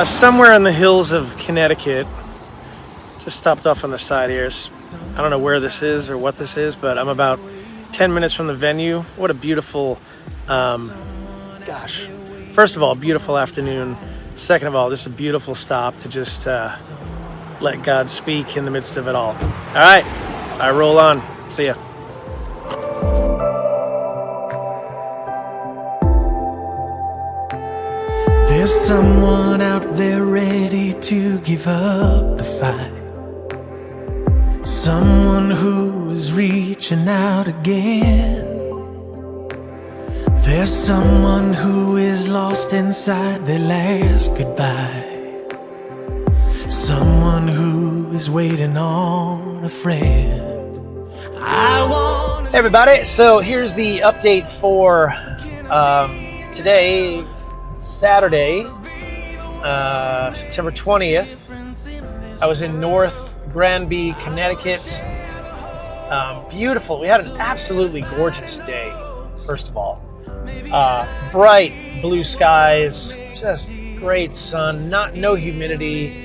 Somewhere in the hills of Connecticut. Just stopped off on the side here. I don't know where this is or what this is, but I'm about 10 minutes from the venue. What a beautiful, first of all, beautiful afternoon. Second of all, just a beautiful stop to just let God speak in the midst of it all. All right, I roll on. See ya. There's someone out there ready to give up the fight. Someone who is reaching out again. There's someone who is lost inside their last goodbye. Someone who is waiting on a friend. Hey everybody, so here's the update for today, Saturday, September 20th. I was in North Granby, Connecticut. Beautiful. We had an absolutely gorgeous day, first of all. Bright blue skies, just great sun, no humidity.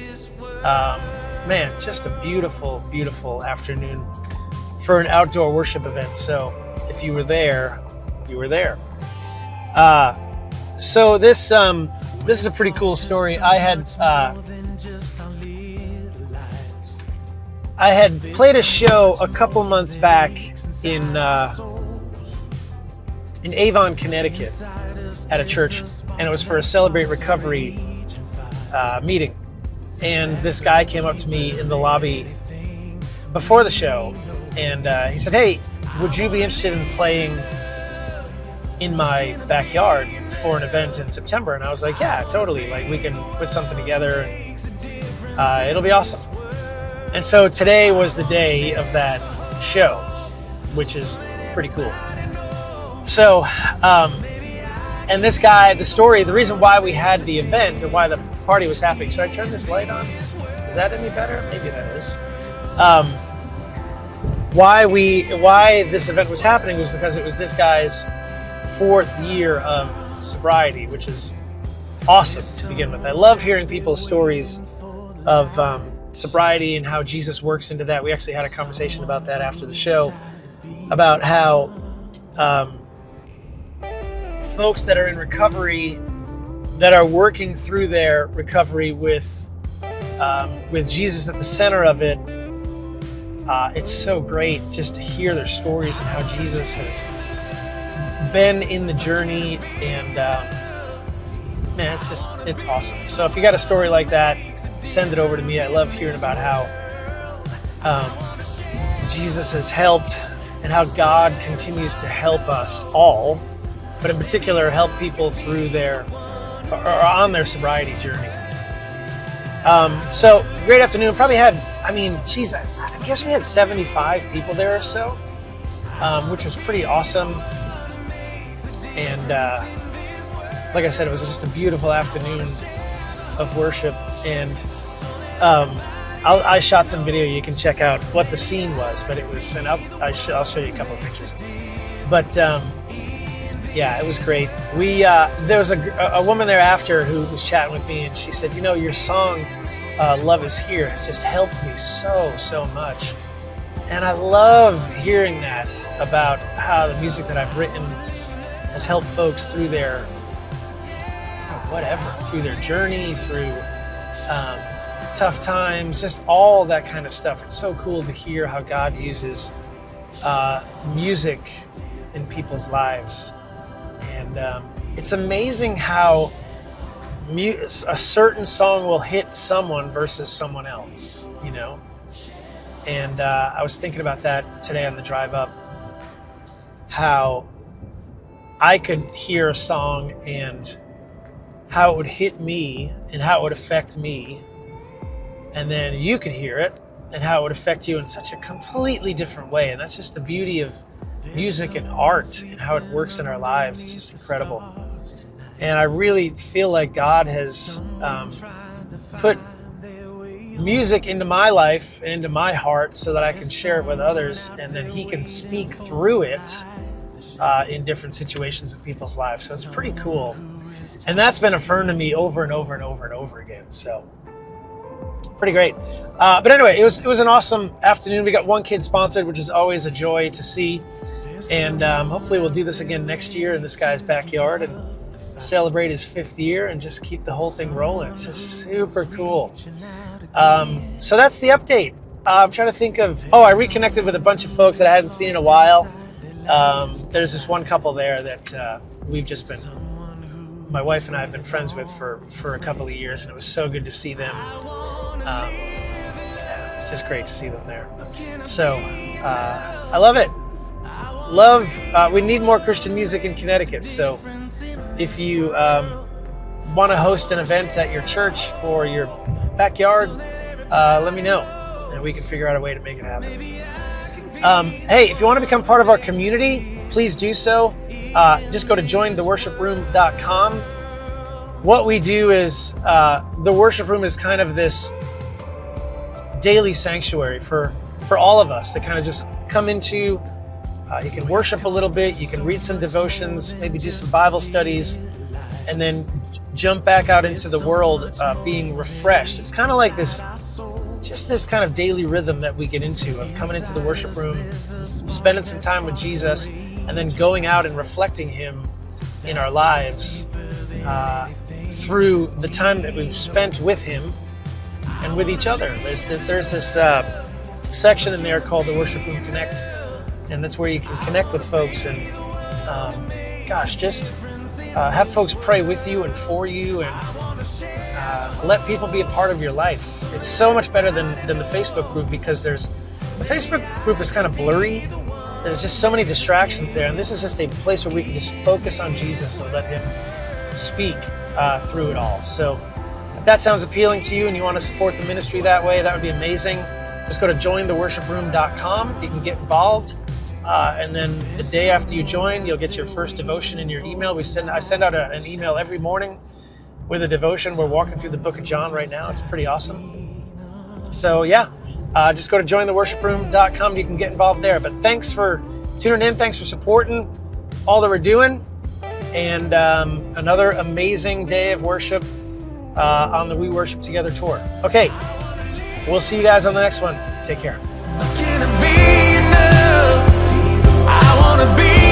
Man, just a beautiful, beautiful afternoon for an outdoor worship event. So if you were there, you were there. So this is a pretty cool story. I had played a show a couple months back in Avon, Connecticut, at a church, and it was for a Celebrate Recovery meeting. And this guy came up to me in the lobby before the show, and he said, "Hey, would you be interested in playing in my backyard for an event in September?" And I was like, "Yeah, totally. Like, we can put something together, and it'll be awesome." And so today was the day of that show, which is pretty cool. So, and this guy, the reason why we had the event and why the party was happening. Should I turn this light on? Is that any better? Maybe that is. Why this event was happening was because it was this guy's 4th year of sobriety, which is awesome to begin with. I love hearing people's stories of sobriety and how Jesus works into that. We actually had a conversation about that after the show, about how folks that are in recovery, that are working through their recovery with Jesus at the center of it, it's so great just to hear their stories and how Jesus has been in the journey, and man, it's awesome. So if you got a story like that, send it over to me. I love hearing about how Jesus has helped and how God continues to help us all, but in particular help people through or on their sobriety journey. So great afternoon. Probably had, I guess we had 75 people there or so, which was pretty awesome. And like I said, it was just a beautiful afternoon of worship. And I shot some video. You can check out what the scene was, but it was, and I'll show you a couple of pictures. But yeah, it was great. There was a woman there after who was chatting with me, and she said, your song, Love Is Here, has just helped me so much. And I love hearing that about how the music that I've written has helped folks through their through their journey, through tough times, just all that kind of stuff. It's so cool to hear how God uses music in people's lives. And it's amazing how a certain song will hit someone versus someone else, And I was thinking about that today on the drive up, how I could hear a song and how it would hit me and how it would affect me. And then you could hear it and how it would affect you in such a completely different way. And that's just the beauty of music and art and how it works in our lives. It's just incredible. And I really feel like God has put music into my life and into my heart so that I can share it with others, and then He can speak through it in different situations of people's lives. So it's pretty cool. And that's been affirmed to me over and over and over and over again. So pretty great. But anyway, it was an awesome afternoon. We got one kid sponsored, which is always a joy to see. And hopefully we'll do this again next year in this guy's backyard and celebrate his 5th year and just keep the whole thing rolling. It's just super cool. So that's the update. I'm trying to think of, I reconnected with a bunch of folks that I hadn't seen in a while. There's this one couple there that we've just been, my wife and I have been friends with for a couple of years, and it was so good to see them. It's just great to see them there. So I love it. We need more Christian music in Connecticut. So if you want to host an event at your church or your backyard, let me know, and we can figure out a way to make it happen. Hey, if you want to become part of our community, please do so. Just go to jointheworshiproom.com. What we do is the worship room is kind of this daily sanctuary for all of us to kind of just come into. You can worship a little bit, you can read some devotions, maybe do some Bible studies, and then jump back out into the world being refreshed. It's kind of like this kind of daily rhythm that we get into of coming into the worship room, spending some time with Jesus, and then going out and reflecting Him in our lives through the time that we've spent with Him and with each other. There's this section in there called the Worship Room Connect, and that's where you can connect with folks and just have folks pray with you and for you, and let people be a part of your life. It's so much better than the Facebook group, because the Facebook group is kind of blurry. There's just so many distractions there, and this is just a place where we can just focus on Jesus and let Him speak through it all. So if that sounds appealing to you and you want to support the ministry that way, that would be amazing. Just go to jointheworshiproom.com. You can get involved. And then the day after you join, you'll get your first devotion in your email. I send out an email every morning with a devotion. We're walking through the book of John right now. It's pretty awesome. So just go to jointheworshiproom.com. You can get involved there. But thanks for tuning in. Thanks for supporting all that we're doing. And another amazing day of worship on the We Worship Together tour. Okay, we'll see you guys on the next one. Take care. I wanna be